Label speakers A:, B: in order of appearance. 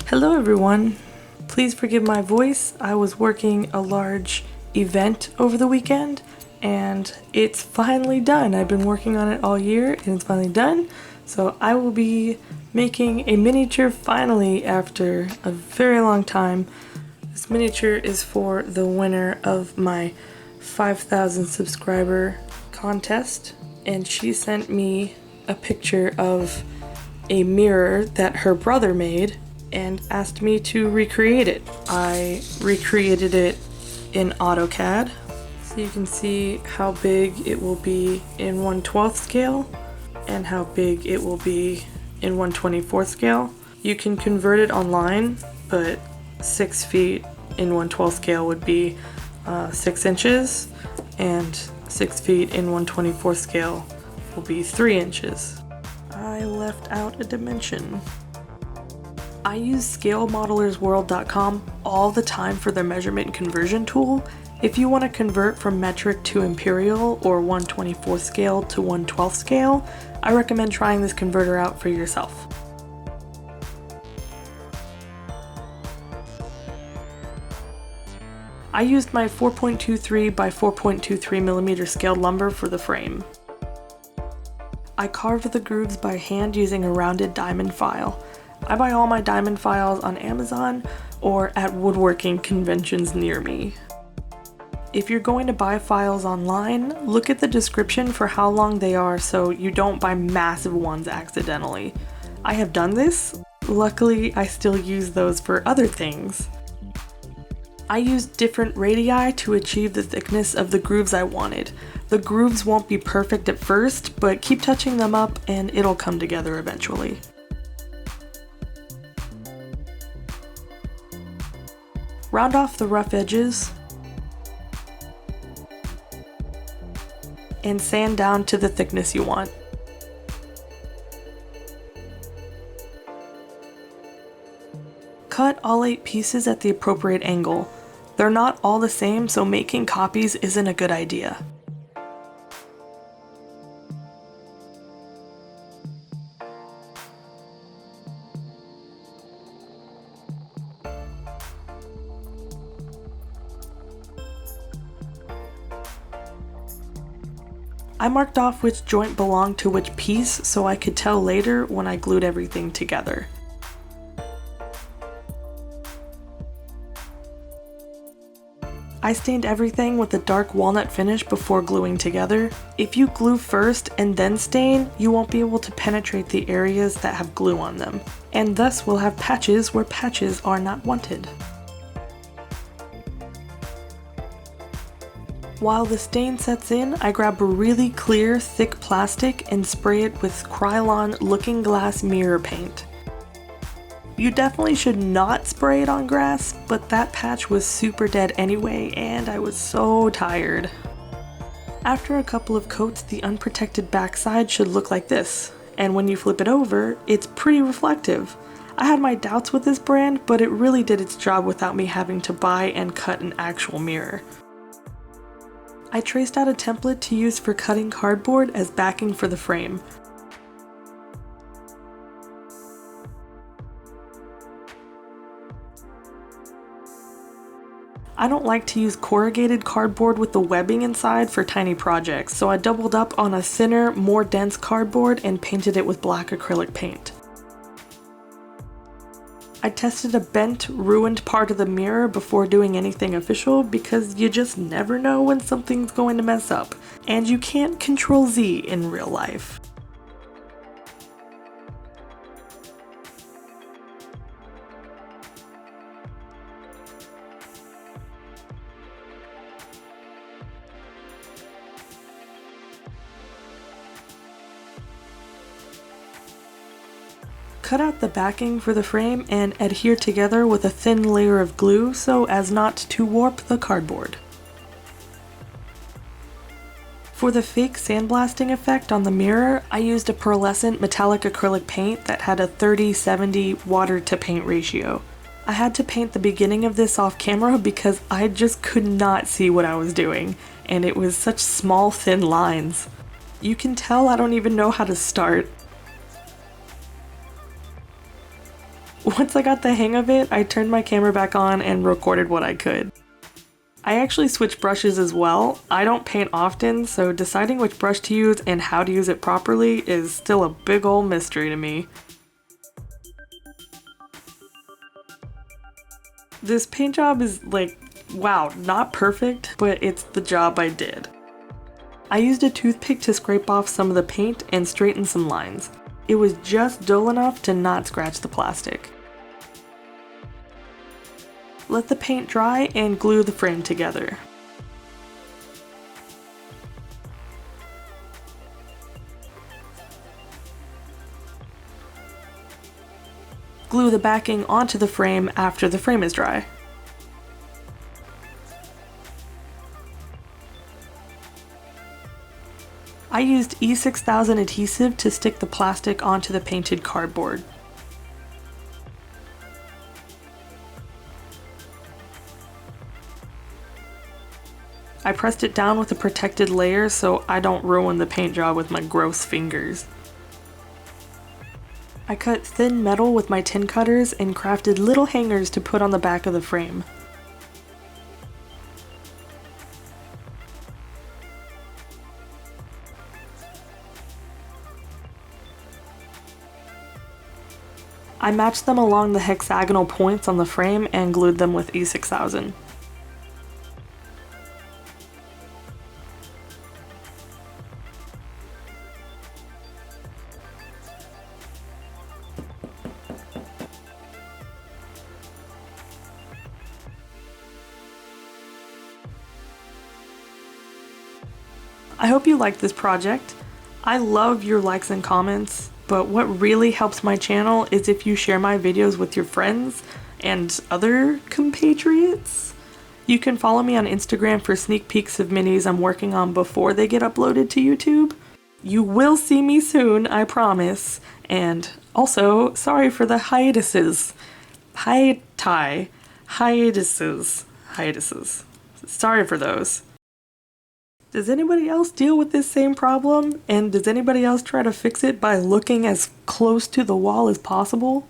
A: Hello everyone. Please forgive my voice. I was working a large event over the weekend and it's finally done. I've been working on it all year and it's finally done. So I will be making a miniature finally after a very long time. This miniature is for the winner of my 5,000 subscriber contest, and she sent me a picture of a mirror that her brother made and asked me to recreate it. I recreated it in AutoCAD, so you can see how big it will be in 1/12 scale and how big it will be in 1/24 scale. You can convert it online, but 6 feet in 1/12 scale would be 6 inches, and 6 feet in 1/24 scale will be 3 inches. I left out a dimension. I use ScaleModelersWorld.com all the time for their measurement and conversion tool. If you want to convert from metric to imperial or 1/24 scale to 1/12 scale, I recommend trying this converter out for yourself. I used my 4.23 by 4.23 millimeter scaled lumber for the frame. I carved the grooves by hand using a rounded diamond file. I buy all my diamond files on Amazon or at woodworking conventions near me. If you're going to buy files online, look at the description for how long they are so you don't buy massive ones accidentally. I have done this. Luckily, I still use those for other things. I used different radii to achieve the thickness of the grooves I wanted. The grooves won't be perfect at first, but keep touching them up and it'll come together eventually. Round off the rough edges and sand down to the thickness you want. Cut all 8 pieces at the appropriate angle. They're not all the same, so making copies isn't a good idea. I marked off which joint belonged to which piece so I could tell later when I glued everything together. I stained everything with a dark walnut finish before gluing together. If you glue first and then stain, you won't be able to penetrate the areas that have glue on them, and thus will have patches where patches are not wanted. While the stain sets in, I grab a really clear, thick plastic and spray it with Krylon looking glass mirror paint. You definitely should not spray it on grass, but that patch was super dead anyway, and I was so tired. After a couple of coats, the unprotected backside should look like this, and when you flip it over, it's pretty reflective. I had my doubts with this brand, but it really did its job without me having to buy and cut an actual mirror. I traced out a template to use for cutting cardboard as backing for the frame. I don't like to use corrugated cardboard with the webbing inside for tiny projects, so I doubled up on a thinner, more dense cardboard and painted it with black acrylic paint. I tested a bent, ruined part of the mirror before doing anything official because you just never know when something's going to mess up, and you can't control Z in real life. Cut out the backing for the frame and adhere together with a thin layer of glue so as not to warp the cardboard. For the fake sandblasting effect on the mirror, I used a pearlescent metallic acrylic paint that had a 30-70 water to paint ratio. I had to paint the beginning of this off camera because I just could not see what I was doing, and it was such small, thin lines. You can tell I don't even know how to start. Once I got the hang of it, I turned my camera back on and recorded what I could. I actually switch brushes as well. I don't paint often, so deciding which brush to use and how to use it properly is still a big ol' mystery to me. This paint job is like, wow, not perfect, but it's the job I did. I used a toothpick to scrape off some of the paint and straighten some lines. It was just dull enough to not scratch the plastic. Let the paint dry and glue the frame together. Glue the backing onto the frame after the frame is dry. I used E6000 adhesive to stick the plastic onto the painted cardboard. I pressed it down with a protected layer so I don't ruin the paint job with my gross fingers. I cut thin metal with my tin cutters and crafted little hangers to put on the back of the frame. I matched them along the hexagonal points on the frame and glued them with E6000. I hope you liked this project. I love your likes and comments, but what really helps my channel is if you share my videos with your friends and other compatriots. You can follow me on Instagram for sneak peeks of minis I'm working on before they get uploaded to YouTube. You will see me soon, I promise. And also, sorry for the hiatuses. Hiatuses. Sorry for those. Does anybody else deal with this same problem? And does anybody else try to fix it by looking as close to the wall as possible?